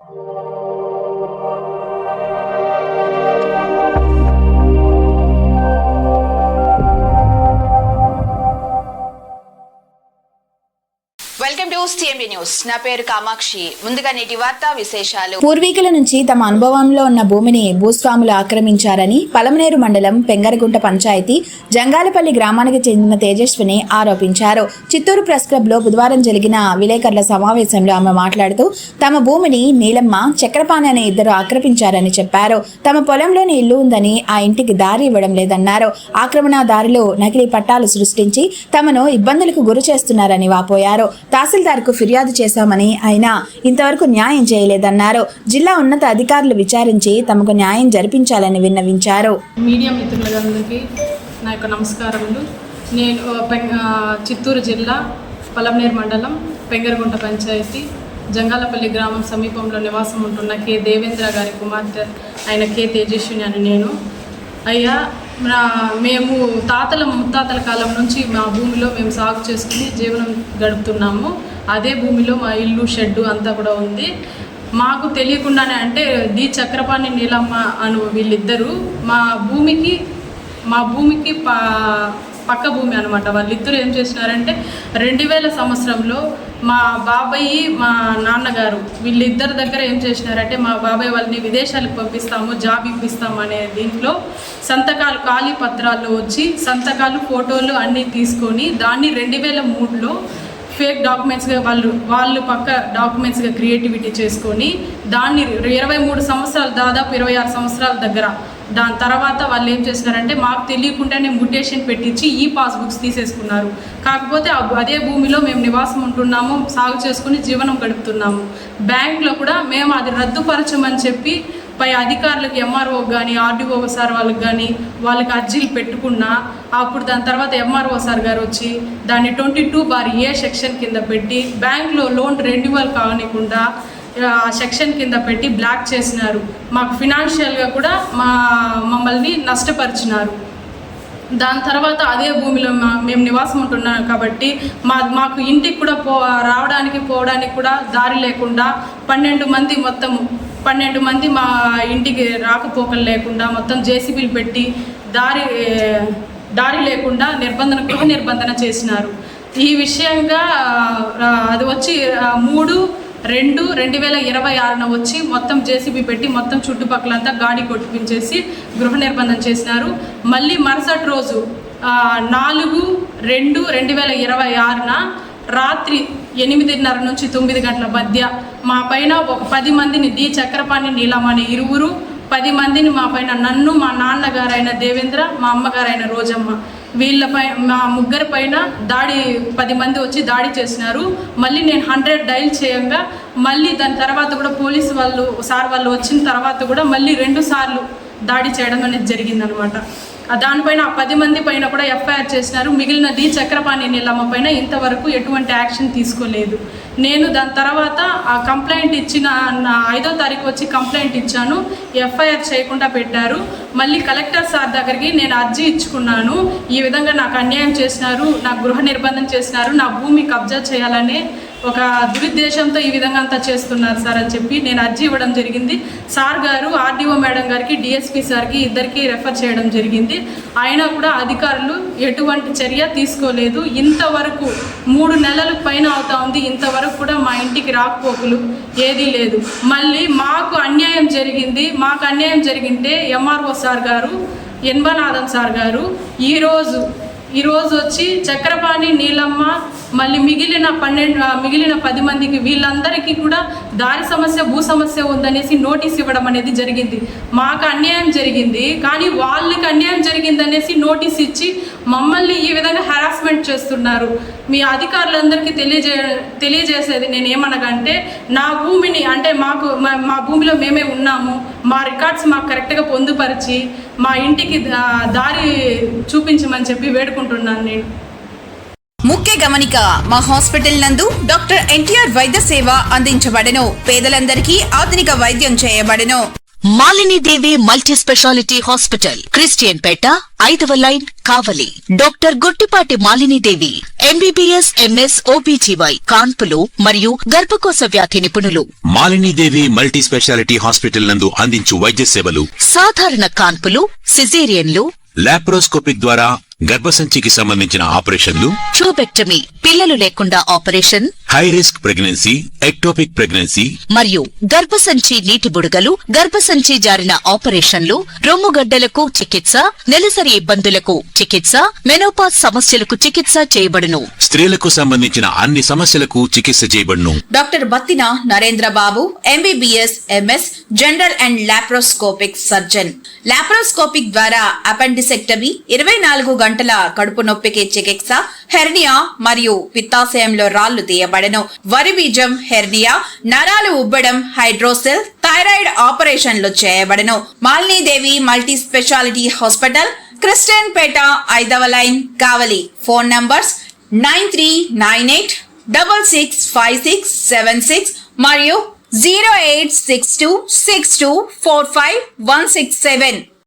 Welcome to TMD news. నా పేరు కామాక్షి. ముందుగా నేటి వార్తా విశేషాలు. పూర్వీకుల నుంచి తమ అనుభవంలో ఉన్న భూమిని భూస్వాములు ఆక్రమించారని పలమనేరు మండలం పెంగరగుంట పంచాయతీ జంగాలపల్లి గ్రామానికి చెందిన తేజస్విని ఆరోపించారు. చిత్తూరు ప్రెస్ క్లబ్ లో బుధవారం జరిగిన విలేకరుల సమావేశంలో ఆమె మాట్లాడుతూ తమ భూమిని నీలమ్మ, చక్రపాణి అనే ఇద్దరు ఆక్రమించారని చెప్పారు. తమ పొలంలోని ఇల్లు ఉందని ఆ ఇంటికి దారి ఇవ్వడం లేదన్నారు. ఆక్రమణదారులు నకిలీ పట్టాలు సృష్టించి తమను ఇబ్బందులకు గురి చేస్తున్నారని వాపోయారు. తహసీల్దార్కు ఫిర్యాదు చేశామని అయినా ఇంతవరకు న్యాయం చేయలేదన్నారు. జిల్లా ఉన్నత అధికారులు విచారించి తమకు న్యాయం జరిపించాలని విన్నవించారు. మీడియా మిత్రులందరికీ నా యొక్క నమస్కారములు. నేను చిత్తూరు జిల్లా పలమనేరు మండలం పెంగరగుంట పంచాయతీ జంగాలపల్లి గ్రామం సమీపంలో నివాసం ఉంటున్న కె దేవేంద్ర గారి కుమార్తె అయిన కె తేజస్విని అని నేను. అయ్యా, మేము ముత్తాతల కాలం నుంచి మా భూమిలో మేము సాగు చేసుకుని జీవనం గడుపుతున్నాము. అదే భూమిలో మా ఇల్లు, షెడ్డు అంతా కూడా ఉంది. మాకు తెలియకుండానే అంటే చక్రపాణి, నీలమ్మ అను వీళ్ళిద్దరూ మా భూమికి పక్క భూమి అనమాట. వాళ్ళిద్దరూ ఏం చేసినారంటే 2000 సంవత్సరంలో మా బాబాయి, మా నాన్నగారు వీళ్ళిద్దరి దగ్గర ఏం చేసినారంటే మా బాబాయ్ వాళ్ళని విదేశాలకు పంపిస్తాము, జాబ్ ఇప్పిస్తాము అనే దీంట్లో సంతకాలు, ఖాళీ పత్రాల్లో వచ్చి సంతకాలు, ఫోటోలు అన్నీ తీసుకొని దాన్ని 2003లో ఫేక్ డాక్యుమెంట్స్గా వాళ్ళు పక్క డాక్యుమెంట్స్గా క్రియేటివిటీ చేసుకొని దాన్ని 23 సంవత్సరాలు, దాదాపు 26 సంవత్సరాల దగ్గర దాని తర్వాత వాళ్ళు ఏం చేసినారంటే మాకు తెలియకుండానే మ్యూటేషన్ పెట్టించి ఈ పాస్బుక్స్ తీసేసుకున్నారు. కాకపోతే అదే భూమిలో మేము నివాసం ఉంటున్నాము, సాగు చేసుకుని జీవనం గడుపుతున్నాము. బ్యాంక్లో కూడా మేము అది రద్దుపరచమని చెప్పి పై అధికారులకు, ఎంఆర్ఓ కానీ, ఆర్డీఓ సార్ వాళ్ళకి కానీ వాళ్ళకి అర్జీలు పెట్టుకున్నా అప్పుడు దాని తర్వాత ఎంఆర్ఓ సార్ గారు వచ్చి దాన్ని 22(a) సెక్షన్ కింద పెట్టి బ్యాంక్లో లోన్ రెన్యువల్ కానికుండా ఆ సెక్షన్ కింద పెట్టి బ్లాక్ చేసినారు. మాకు ఫినాన్షియల్గా కూడా మమ్మల్ని నష్టపరిచినారు. దాని తర్వాత అదే భూమిలో మేము నివాసం ఉంటున్నాం కాబట్టి మాకు ఇంటికి కూడా రావడానికి పోవడానికి కూడా దారి లేకుండా 12 మంది మా ఇంటికి రాకపోకలు లేకుండా మొత్తం జేసీబీలు పెట్టి దారి లేకుండా గృహ నిర్బంధన చేసినారు. ఈ విషయంగా అది వచ్చి 3/2/2026 వచ్చి మొత్తం జేసీబీ పెట్టి మొత్తం చుట్టుపక్కలంతా గాడి కొట్టిపించేసి గృహ నిర్బంధం చేసినారు. మళ్ళీ మరుసటి రోజు 4/2/2026 రాత్రి 8:30 నుంచి 9 గంటల మధ్య మా పైన ఒక 10 మందిని చక్రపాణి, నీలమ్మ అనే ఇరువురు 10 మందిని మా పైన, నన్ను, మా నాన్నగారైన దేవేంద్ర, మా అమ్మగారైన రోజమ్మ, వీళ్ళపై మా ముగ్గురి పైన 10 మంది వచ్చి దాడి చేసినారు. మళ్ళీ నేను 100 డైల్ చేయంగా మళ్ళీ దాని తర్వాత కూడా పోలీసు వాళ్ళు, సార్ వాళ్ళు వచ్చిన తర్వాత కూడా మళ్ళీ 2 సార్లు దాడి చేయడం అనేది జరిగిందనమాట. దానిపైన 10 మంది పైన కూడా ఎఫ్ఐఆర్ చేసినారు. మిగిలిన చక్రపాణి, నీలమ్మ పైన ఇంతవరకు ఎటువంటి యాక్షన్ తీసుకోలేదు. నేను దాని తర్వాత ఆ కంప్లైంట్ ఇచ్చిన 5వ తారీఖు వచ్చి కంప్లైంట్ ఇచ్చాను. ఎఫ్ఐఆర్ చేయకుండా పెట్టారు. మళ్ళీ కలెక్టర్ సార్ దగ్గరికి నేను అర్జీ ఇచ్చుకున్నాను. ఈ విధంగా నాకు అన్యాయం చేసినారు, నాకు గృహ నిర్బంధం చేసినారు, నా భూమి కబ్జా చేయాలనే ఒక దురుద్దేశంతో ఈ విధంగా అంతా చేస్తున్నారు సార్ అని చెప్పి నేను అర్జీ ఇవ్వడం జరిగింది. సార్ గారు ఆర్డీఓ మేడం గారికి, డిఎస్పీ సార్కి ఇద్దరికి రెఫర్ చేయడం జరిగింది. అయినా కూడా అధికారులు ఎటువంటి చర్య తీసుకోలేదు. ఇంతవరకు 3 నెలల పైన అవుతా ఉంది. ఇంతవరకు కూడా మా ఇంటికి రాకపోకలు ఏదీ లేదు. మళ్ళీ మాకు అన్యాయం జరిగింటే ఎంఆర్ఓ సార్ గారు, ఎన్వనాథం సార్ గారు ఈరోజు వచ్చి చక్రపాణి, నీలమ్మ మళ్ళీ మిగిలిన 10 మందికి వీళ్ళందరికీ కూడా దారి సమస్య, భూ సమస్య ఉందనేసి నోటీస్ ఇవ్వడం అనేది జరిగింది. మాకు అన్యాయం జరిగింది కానీ వాళ్ళకి అన్యాయం జరిగింది అనేసి నోటీస్ ఇచ్చి మమ్మల్ని ఈ విధంగా హెరాస్మెంట్ చేస్తున్నారు. మీ అధికారులందరికీ తెలియజేసేది నేను ఏమనగంటే, నా భూమిని అంటే మా భూమిలో మేమే ఉన్నాము, మా రికార్డ్స్ మాకు కరెక్ట్గా పొందుపరిచి మా ఇంటికి దారి చూపించమని చెప్పి వేడుకుంటున్నాను నేను. ముఖ్య గమనిక, మా హాస్పిటల్ నందు డాక్టర్ ఎన్టీఆర్ వైద్య సేవ అందించబడెను. పేదలందరికీ ఆధునిక వైద్యం చేయబడెను. మాలిని దేవి multi speciality hospital, Christian Peta, 5వ లైన్, కావలి. డాక్టర్ గుట్టిపాటి మాలిని దేవి, MBBS, MS, OBGY, కాన్పులు మరియు గర్భకోశ వ్యాధి నిపుణులు. మాలినీదేవి మల్టీ స్పెషాలిటీ హాస్పిటల్ నందు అందించు వైద్య సేవలు: సాధారణ కాన్పులు, సిజేరియన్లు, లాప్రోస్కోపిక్ ద్వారా గర్భసంచికి సంబంధించిన ఆపరేషన్లు, ట్యూబెక్టమీ, పిల్లలు లేకుండా operation, high risk pregnancy, ectopic pregnancy మరియు గర్భసంచి నీటి బుడగలు, గర్భసంచి జారిన ఆపరేషన్లు, రొమ్ముగడ్డలకు చికిత్స, నెలసరి ఇబ్బందులకు చికిత్స, మెనోపాజ్ సమస్యలకు చికిత్స చేయబడును. స్త్రీలకు సంబంధించిన అన్ని సమస్యలకు చికిత్స చేయబడును. Doctor Battina Narendra Babu, MBBS, MS, general and laparoscopic surgeon. Laparoscopic ద్వారా అపెండిసెక్టమీ, 24 గంటల కడుపు నొప్పికి చికిత్స, హెర్నియా మరియు పిత్తాశయంలో రాళ్లు తీయబడను. వరి బీజం, హెర్నియా, నరాలు ఉబ్బడం, హైడ్రోసెల్, థైరాయిడ్ ఆపరేషన్లు చేయబడను. Malinidevi multi speciality hospital, Christian Peta, 5వ లైన్, కావలి. ఫోన్ నంబర్స్ 9398665676 మరియు 08626245167.